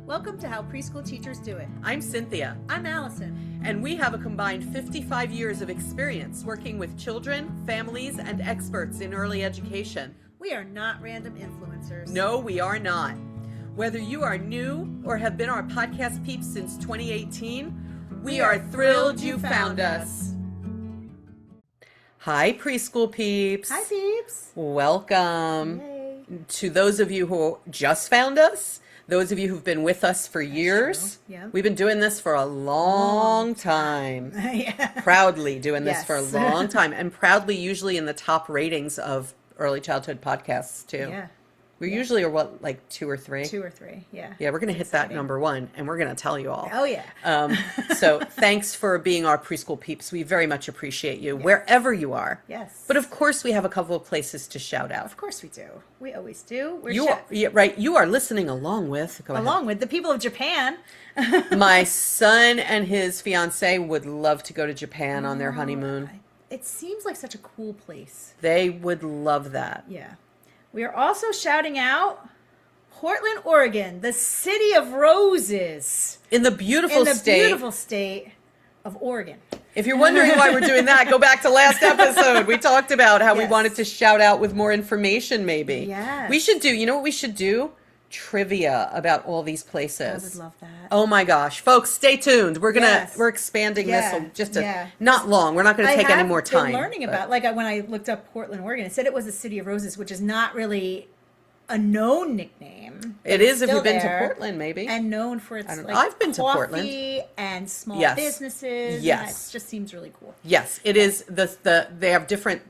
Welcome to How Preschool Teachers Do It. I'm Cynthia. I'm Allison. And we have a combined 55 years of experience working with children, families, and experts in early education. We are not random influencers. No, we are not. Whether you are new or have been our podcast peeps since 2018, we are thrilled you found us. Hi, preschool peeps. Hi, peeps. Welcome. Yay. To those of you who just found us, those of you who've been with us for years, Yeah. We've been doing this for a long time. Yeah. Proudly doing this for a Yes. long time, and proudly usually in the top ratings of early childhood podcasts too. Yeah. We usually are like 2 or 3? 2 or 3, yeah. Yeah, we're going to hit that exciting. number 1, and we're going to tell you all. Oh, yeah. So thanks for being our preschool peeps. We very much appreciate you wherever you are. Yes. But of course, we have a couple of places to shout out. Of course we do. We always do. We're You are, yeah, right. You are listening along with. Go ahead. along with the people of Japan. My son and his fiance would love to go to Japan on their honeymoon. It seems like such a cool place. They would love that. Yeah. We are also shouting out Portland, Oregon, the city of roses. In the beautiful state of Oregon. If you're wondering why we're doing that, go back to last episode. We talked about how we Yes. wanted to shout out with more information, maybe. Yes. We should do, you know what we should do? Trivia about all these places. I would love that. Oh my gosh. Folks, stay tuned. We're Yes. we're expanding Yeah. this just Yeah. not long. We're not going to take any more I time. have been learning but- about, like when I looked up Portland, Oregon, it said it was the city of roses, which is not really a known nickname. It is if Still you've been there, to Portland, maybe. and known for its I don't know. like I've been to coffee Portland. and small Yes. businesses. Yes. And it just seems really cool. Yes, it is. They have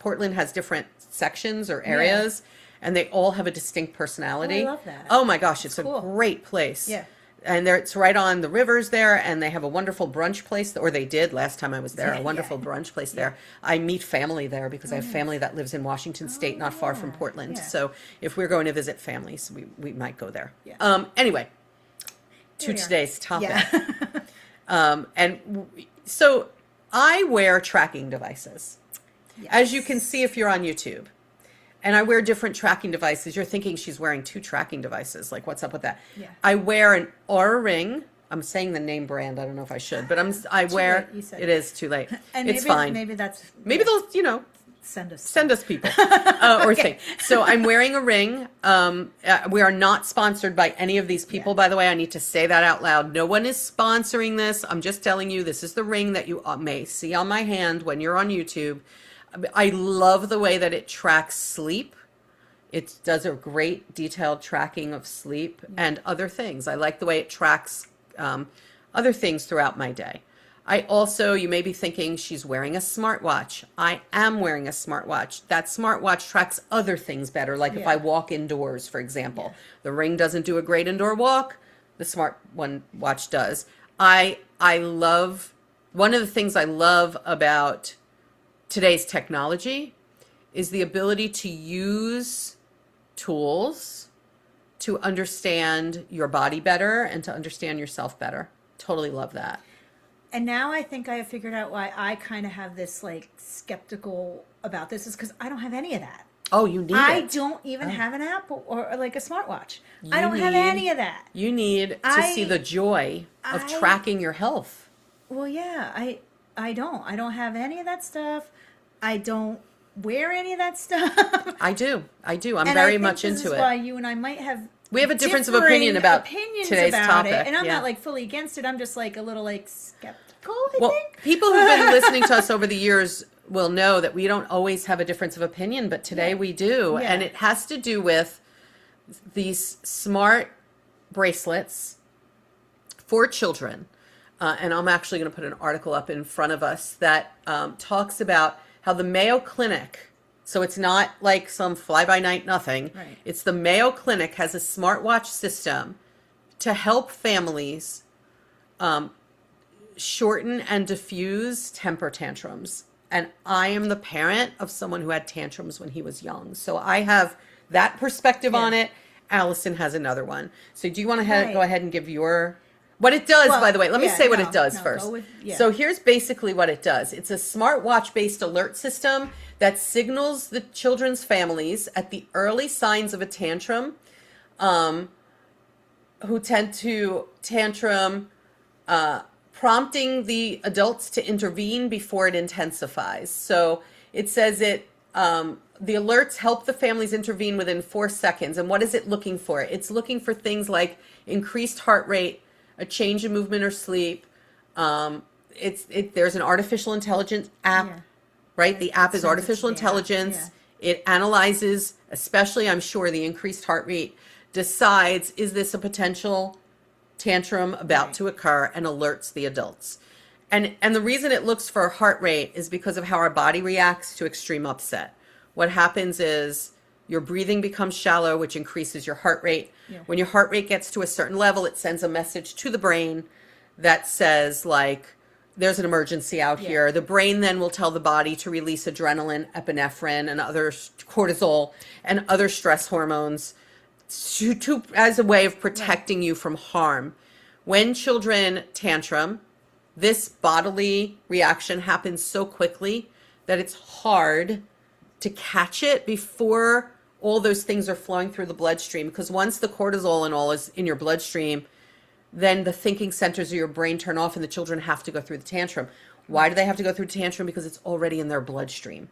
Portland has different sections or areas, and they all have a distinct personality. Oh, I love that. Oh my gosh, it's Cool. a great place. Yeah. And it's right on the rivers there, and they have a wonderful brunch place, or they did last time I was there, a wonderful brunch place there. I meet family there because I have family that lives in Washington State, not far from Portland. Yeah. So if we're going to visit families, we might go there. Yeah. Anyway, to Here we are. today's topic. Yeah. So I wear tracking devices. As you can see if you're on YouTube. And I wear different tracking devices. You're thinking she's wearing 2 tracking devices. Like, what's up with that? Yeah. I wear an Aura Ring. I'm saying the name brand. I don't know if I should, but I wear. late, you said. It is too late. And it's maybe, fine. Maybe that's Maybe they'll, send us. send us people or thing. So I'm wearing a ring. We are not sponsored by any of these people, by the way. I need to say that out loud. No one is sponsoring this. I'm just telling you, this is the ring that you may see on my hand when you're on YouTube. I love the way that it tracks sleep. It does a great detailed tracking of sleep and other things. I like the way it tracks other things throughout my day. I also, you may be thinking she's wearing a smartwatch. I am wearing a smartwatch. That smartwatch tracks other things better, like if I walk indoors, for example. The ring doesn't do a great indoor walk. The smart watch does. I love, one of the things I love about today's technology is the ability to use tools to understand your body better and to understand yourself better. Totally love that. And now I think I have figured out why I kind of have this like skeptical about this is because I don't have any of that. Oh, you need I it. don't even have an Apple or like a smartwatch. I You don't have need- any of that. You need to see the joy of tracking your health. Well, yeah, I don't have any of that stuff. I don't wear any of that stuff. I do. I'm And I very think much this into is it. why you and I might have We have a difference of opinion about opinions today's about topic. it. And I'm Yeah. not like fully against it. I'm just like a little like skeptical, I Well, think. people who've been listening to us over the years will know that we don't always have a difference of opinion, but today we do. Yeah. And it has to do with these smart bracelets for children. And I'm actually going to put an article up in front of us that talks about how the Mayo Clinic, so it's not like some fly-by-night nothing. Right. It's the Mayo Clinic has a smartwatch system to help families shorten and diffuse temper tantrums. And I am the parent of someone who had tantrums when he was young. So I have that perspective on it. Allison has another one. So do you want to go ahead and give your... What it does, Well, by the way, let me say what it does go first. with- So here's basically what it does. It's a smartwatch-based alert system that signals the children's families at the early signs of a tantrum who tend to tantrum, prompting the adults to intervene before it intensifies. So it says the alerts help the families intervene within 4 seconds. And what is it looking for? It's looking for things like increased heart rate, a change in movement or sleep. There's an artificial intelligence app, Yeah. right? The app is sends it to artificial the app, intelligence. yeah. It analyzes, especially, I'm sure, the increased heart rate, decides, is this a potential tantrum about Right. to occur, and alerts the adults. And the reason it looks for heart rate is because of how our body reacts to extreme upset. What happens is your breathing becomes shallow, which increases your heart rate. Yeah. When your heart rate gets to a certain level, it sends a message to the brain that says, like, there's an emergency out Yeah. here. The brain then will tell the body to release adrenaline, epinephrine, and other cortisol and other stress hormones as a way of protecting you from harm. When children tantrum, this bodily reaction happens so quickly that it's hard to catch it before all those things are flowing through the bloodstream. Because once the cortisol and all is in your bloodstream, then the thinking centers of your brain turn off and the children have to go through the tantrum. Why do they have to go through the tantrum? Because it's already in their bloodstream.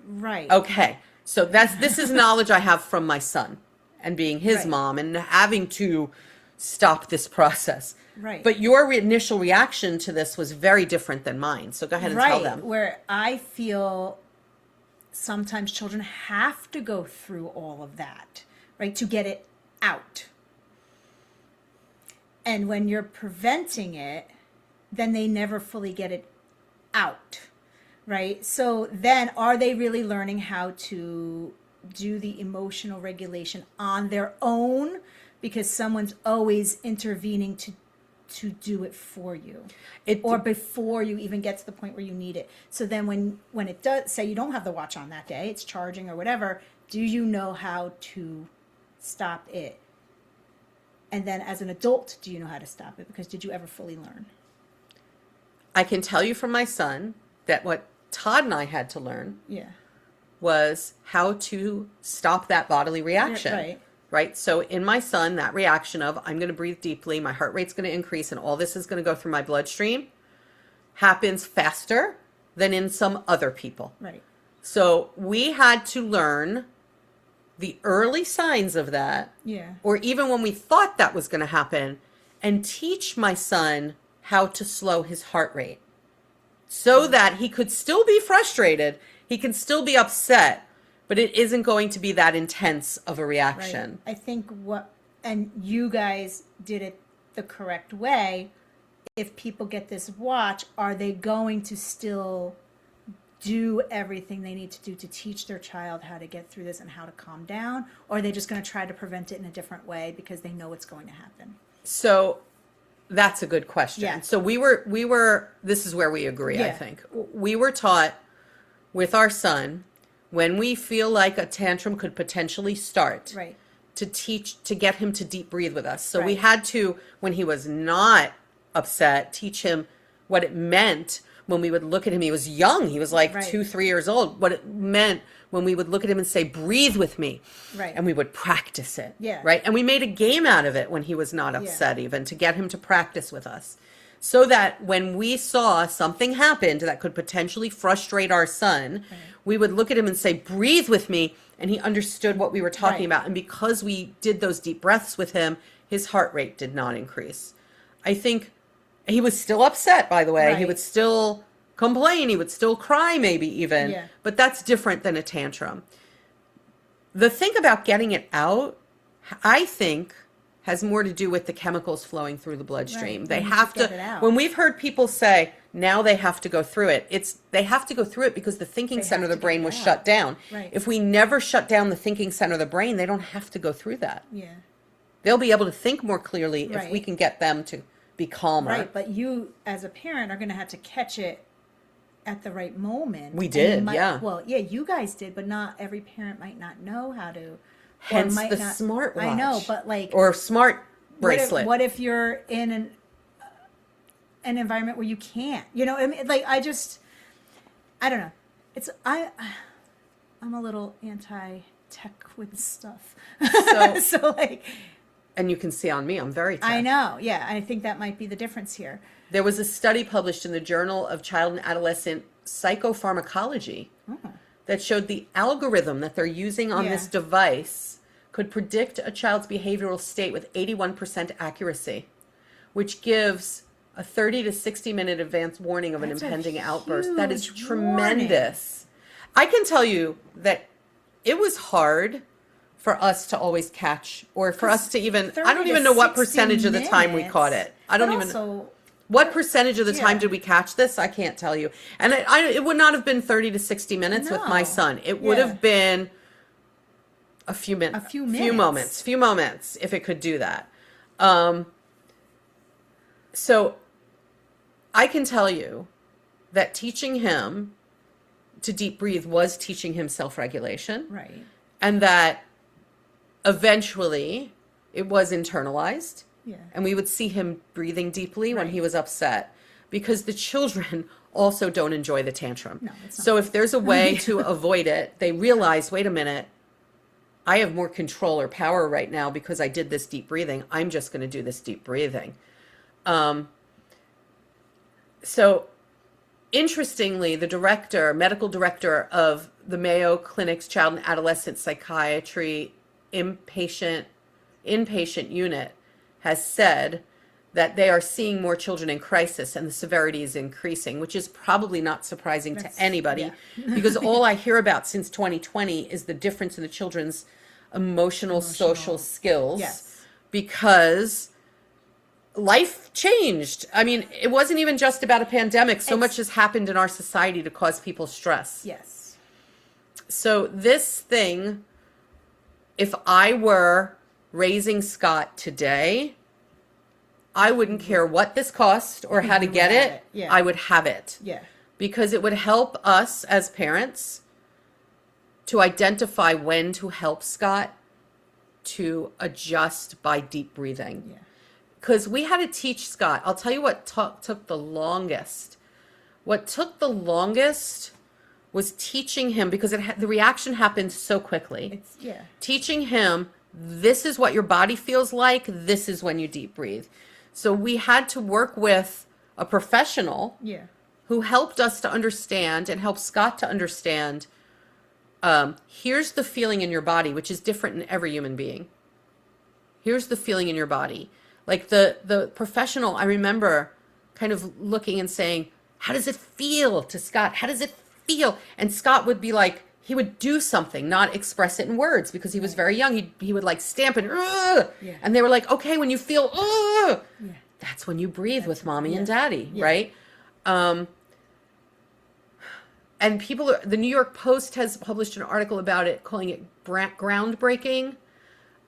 Right. Okay, so this is knowledge I have from my son and being his Right. mom and having to stop this process. Right. But your initial reaction to this was very different than mine. So go ahead and tell Right. them. Where I feel sometimes children have to go through all of that, right, to get it out. And when you're preventing it, then they never fully get it out, right? So then are they really learning how to do the emotional regulation on their own because someone's always intervening to do it for you, or before you even get to the point where you need it? So then when it does, say you don't have the watch on that day, it's charging or whatever, do you know how to stop it? And then as an adult, do you know how to stop it? Because did you ever fully learn? I can tell you from my son that what Todd and I had to learn Yeah. was how to stop that bodily reaction. Right. Right? So in my son, that reaction of I'm going to breathe deeply, my heart rate's going to increase, and all this is going to go through my bloodstream happens faster than in some other people. Right. So we had to learn the early signs of that, Yeah. or even when we thought that was going to happen, and teach my son how to slow his heart rate so that he could still be frustrated, he can still be upset, but it isn't going to be that intense of a reaction. Right. I think and you guys did it the correct way. If people get this watch, are they going to still do everything they need to do to teach their child how to get through this and how to calm down? Or are they just going to try to prevent it in a different way because they know it's going to happen? So that's a good question. Yeah. So we were, this is where we agree, I Yeah. think. We were taught with our son, when we feel like a tantrum could potentially start, Right. to get him to deep breathe with us. So we Right. had to, when he was not upset, teach him what it meant when we would look at him. He was young. He was like Right. 2, 3 years old. What it meant when we would look at him and say, breathe with me. Right. And we would practice it. Yeah. Right. And we made a game out of it when he was not upset, even to get him to practice with us. So that when we saw something happened that could potentially frustrate our son, we would look at him and say, breathe with me. And he understood what we were talking Right. about. And because we did those deep breaths with him, his heart rate did not increase. I think he was still upset, by the way. He Right. would still complain. He would still cry, maybe even. Yeah. But that's different than a tantrum. The thing about getting it out, I think, has more to do with the chemicals flowing through the bloodstream. Right. They You need to have get to, it out. when we've heard people say, now they have to go through it, they have to go through it because the thinking They center of have the to get brain it was out. shut down. Right. If we never shut down the thinking center of the brain, they don't have to go through that. Yeah. They'll be able to think more clearly if we Right. can get them to be calmer. Right. But you, as a parent, are going to have to catch it at the right moment. We And did, you might- yeah. Well, yeah, you guys did, but not every parent might not know how to. Hence might the not, smartwatch. I know, but like, Or smart what if- bracelet. What if you're in an environment where you can't? You know, I mean, like I don't know. I'm a little anti-tech with stuff. So- So like, And you can see on me, I'm very I tech. know. Yeah. I think that might be the difference here. There was a study published in the Journal of Child and Adolescent Psychopharmacology that showed the algorithm that they're using on this device could predict a child's behavioral state with 81% accuracy, which gives a 30 to 60 minute advance warning of an That's a impending outburst. That is huge tremendous. I can tell you that it was hard for us to always catch, or for us to even, I don't even know what percentage of the time we caught it. I don't even know. What percentage of the time did we catch this? I can't tell you. And it would not have been 30 to 60 minutes with my son. It would have been a few minutes. Few moments, if it could do that. So I can tell you that teaching him to deep breathe was teaching him self-regulation. Right. And that eventually it was internalized. Yeah. And we would see him breathing deeply when he was upset, because the children also don't enjoy the tantrum. No, it's not. So if there's a way to avoid it, they realize, wait a minute, I have more control or power right now because I did this deep breathing. I'm just going to do this deep breathing. So interestingly, the medical director of the Mayo Clinic's Child and Adolescent Psychiatry inpatient unit has said that they are seeing more children in crisis and the severity is increasing, which is probably not surprising to anybody because all I hear about since 2020 is the difference in the children's emotional social skills. Yes. Because life changed. I mean, it wasn't even just about a pandemic. So much has happened in our society to cause people stress. Yes. So this thing, if I were raising Scott today, I wouldn't care what this cost or how to get it. Yeah. I would have it. Yeah. Because it would help us as parents to identify when to help Scott to adjust by deep breathing. Yeah. Because we had to teach Scott. I'll tell you what took the longest. What took the longest was teaching him, because the reaction happened so quickly. Teaching him, this is what your body feels like. This is when you deep breathe. So we had to work with a professional who helped us to understand and helped Scott to understand, here's the feeling in your body, which is different in every human being. Here's the feeling in your body. Like the professional, I remember kind of looking and saying, how does it feel to Scott? How does it feel? And Scott would be like, he would do something, not express it in words because he was very young. He would like stamp and, and they were like, okay, when you feel, that's when you breathe with mommy and daddy, right? And the New York Post has published an article about it, calling it groundbreaking.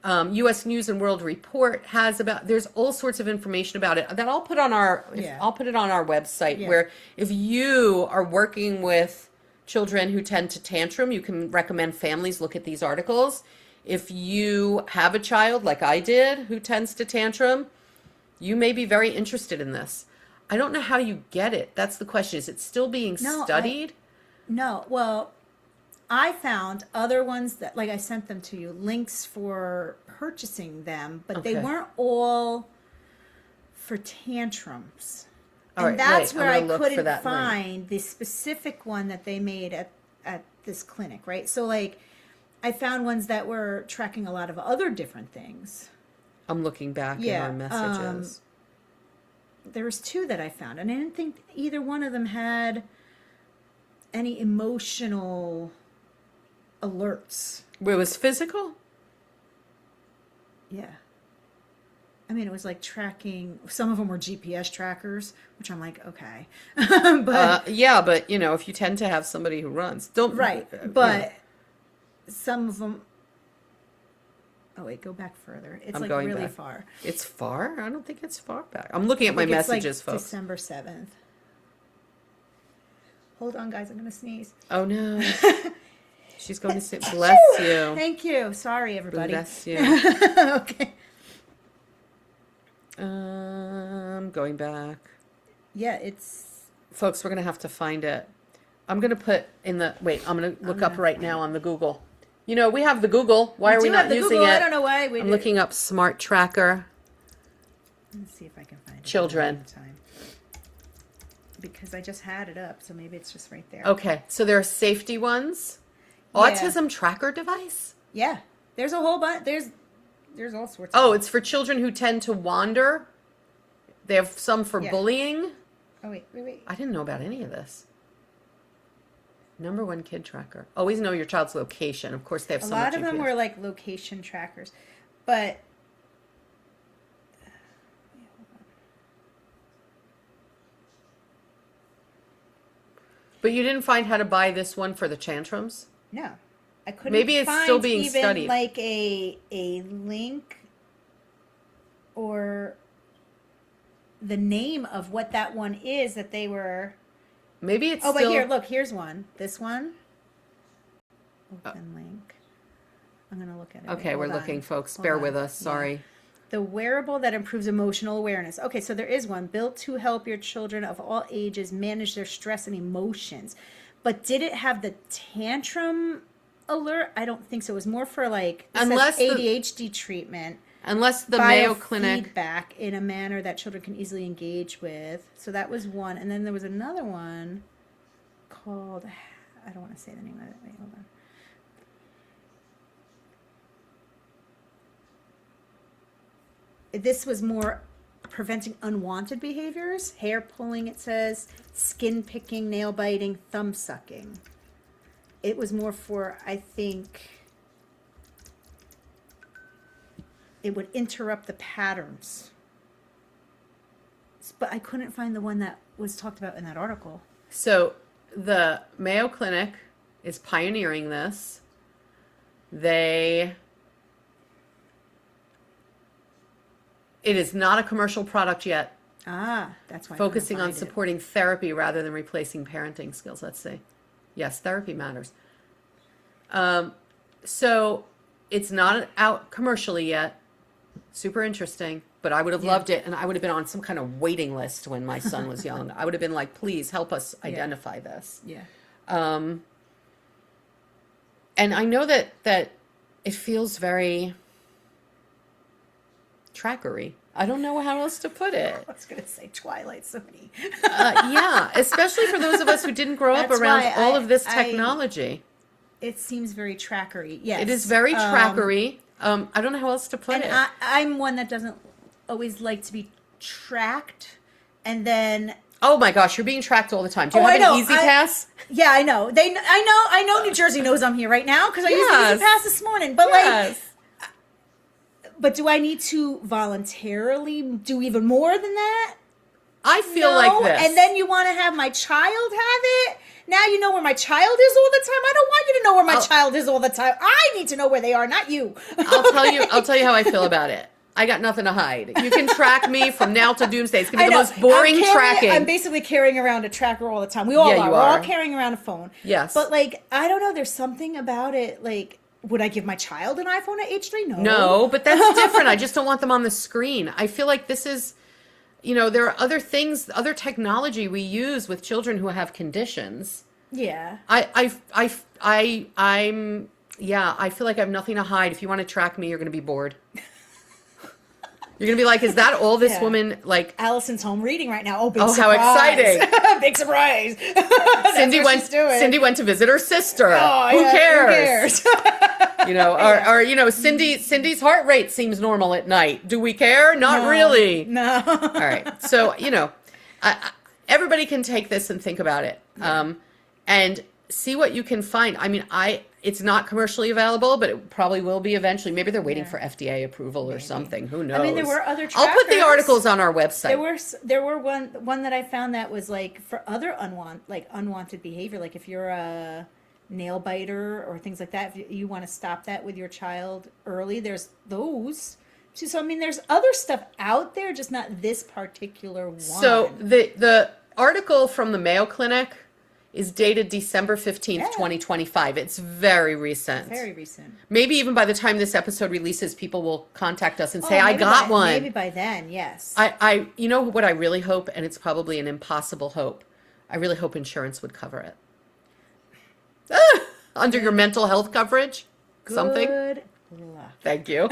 U.S. News and World Report has there's all sorts of information about it that I'll put on I'll put it on our website where if you are working with children who tend to tantrum, you can recommend families look at these articles. If you have a child like I did who tends to tantrum, you may be very interested in this. I don't know how you get it. That's the question. Is it still being studied? No. Well, I found other ones that, like I sent them to you, links for purchasing them, but they weren't all for tantrums. And that's where I couldn't find the specific one that they made at this clinic, right? So, like, I found ones that were tracking a lot of other different things. I'm looking back in our messages. There was two that I found, and I didn't think either one of them had any emotional alerts. It was physical? Yeah. I mean, it was like tracking. Some of them were GPS trackers, which I'm like, okay. But but you know, if you tend to have somebody who runs, don't but some of them. Oh wait, go back further. It's like really far. It's far? I don't think it's far back. I'm looking at my messages, folks. December 7th. Hold on, guys. I'm gonna sneeze. Oh no. She's going to say, bless you. Thank you. Sorry, everybody. Bless you. Okay. Going back. Yeah, it's... Folks, we're going to have to find it. I'm going to put in the... Wait, I'm going to look up right now on the Google. You know, we have the Google. Why are we do have not the using Google. it? I don't know why. I'm looking up smart tracker. Let's see if I can find it. Children. At the time. Because I just had it up, so maybe it's just right there. Okay, so there are safety ones. Yeah. Autism tracker device? Yeah. There's a whole bunch. There's all sorts Oh, of it's for children who tend to wander. They have some for Yeah. bullying. Oh, wait. I didn't know about any of this. Number one kid tracker. Always know your child's location. Of course, they have A so lot much of them GPS. were like location trackers. But But you didn't find how to buy this one for the tantrums? no. I couldn't Maybe it's find still being even studied. like a link or the name of what that one is that they were. Maybe it's Oh, still... but here, look, here's one. This one. Open link. I'm going to look at it. Okay, Wait, we're hold looking, on. folks. Hold Bear on. with us. Yeah. Sorry. The wearable that improves emotional awareness. Okay, so there is one built to help your children of all ages manage their stress and emotions. But did it have the tantrum alert? I don't think so. It was more for like Unless the- ADHD treatment. Unless the Mayo Clinic... Feedback in a manner that children can easily engage with. So that was one. And then there was another one called, I don't want to say the name of it. Wait, hold on. This was more preventing unwanted behaviors. Hair pulling, it says. Skin picking, nail biting, thumb sucking. It was more for, I think, it would interrupt the patterns. But I couldn't find the one that was talked about in that article. So the Mayo Clinic is pioneering this. It is not a commercial product yet. Ah, that's why. Focusing on I couldn't find supporting therapy rather than replacing parenting skills. Let's see. Yes, therapy matters. So it's not out commercially yet. Super interesting. But I would have loved it, and I would have been on some kind of waiting list when my son was young. I would have been like, please help us identify this. it. Yeah. And I know that it feels very trackery. I don't know how else to put it. I was going to say Twilight Sony. Yeah, especially for those of us who didn't grow up That's around why all of this technology. It seems very trackery. Yes. It is very trackery. I don't know how else to put And it. I'm one that doesn't always like to be tracked. And then, Oh my gosh, you're being tracked all the time. Do you Oh, have I know. an Easy Pass? yeah, I know. I know New Jersey knows I'm here right now because I used the Yes. Easy Pass this morning. But Yes. but do I need to voluntarily do even more than that? I feel No. like this. And then you want to have my child have it? Now you know where my child is all the time. I don't want you to know where my child is all the time. I need to know where they are, not you. I'll tell you how I feel about it. I got nothing to hide. You can track me from now to doomsday. It's gonna be the most boring tracking. I'm basically carrying around a tracker all the time. We all Yeah, are. you We're all are. carrying around a phone. Yes. But like, I don't know. There's something about it. Like, would I give my child an iPhone at age 3? No. No, but that's different. I just don't want them on the screen. I feel like this is, there are other things, other technology we use with children who have conditions. Yeah. I feel like I have nothing to hide. If you want to track me, you're going to be bored. You're going to be like, is that all this Yeah. woman, like, Allison's home reading right now. Oh, big Oh, how surprise. exciting. Big surprise. Cindy what she's doing. Cindy went to visit her sister. Oh, Who yeah, cares? Who cares? Or Cindy's heart rate seems normal at night. Do we care? Not really. No. All right. So, everybody can take this and think about it. And see what you can find. I mean, it's not commercially available, but it probably will be eventually. Maybe they're waiting for FDA approval or something. Who knows? I mean, there were other I'll put the trackers. articles on our website. There were one that I found that was like for other unwanted behavior, like if you're a nail biter or things like that, if you want to stop that with your child early, there's those. So I mean, there's other stuff out there, just not this particular one. So the article from the Mayo Clinic is dated December 15th, 2025. It's very recent. Very recent. Maybe even by the time this episode releases, people will contact us and say, Oh, I maybe got by- one. Maybe by then, yes. You know what I really hope, and it's probably an impossible hope. I really hope insurance would cover it. Under your mental health coverage. something? Good luck. Thank you.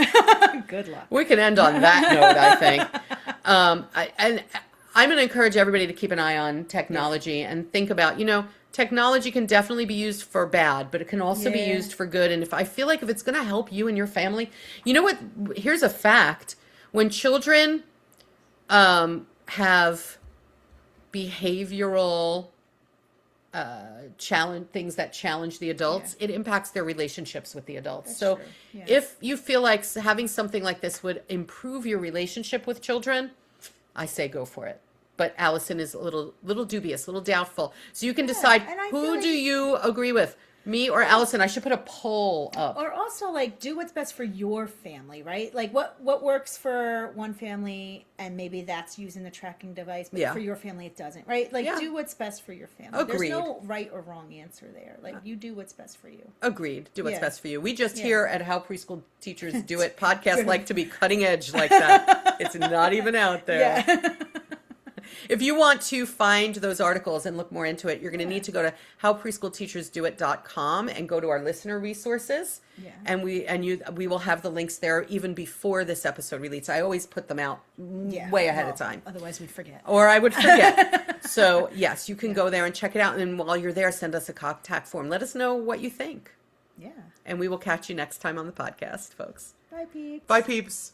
Good luck. We can end on that note, I think. And I'm going to encourage everybody to keep an eye on technology and think about, technology can definitely be used for bad, but it can also be used for good. And if it's going to help you and your family, you know what? Here's a fact. When children have behavioral things that challenge the adults, it impacts their relationships with the adults. That's so true. Yeah. if you feel like having something like this would improve your relationship with children, I say go for it. But Allison is a little dubious, a little doubtful. So you can decide, and I who feel like- do you agree with? Me or Allison? I should put a poll up. Or also, like, do what's best for your family, right? Like, what works for one family, and maybe that's using the tracking device, but for your family it doesn't, right? Like, do what's best for your family. Agreed. There's no right or wrong answer there. Like, you do what's best for you. Agreed. Do what's Yeah. best for you. We just here at How Preschool Teachers Do It podcast like to be cutting edge like that. It's not even out there. Yeah. If you want to find those articles and look more into it, you're going to need to go to howpreschoolteachersdoit.com and go to our listener resources. Yeah. And we will have the links there even before this episode release. I always put them out way ahead of time. Otherwise, we'd forget. Or I would forget. So, yes, you can go there and check it out. And while you're there, send us a contact form. Let us know what you think. Yeah. And we will catch you next time on the podcast, folks. Bye, peeps. Bye, peeps.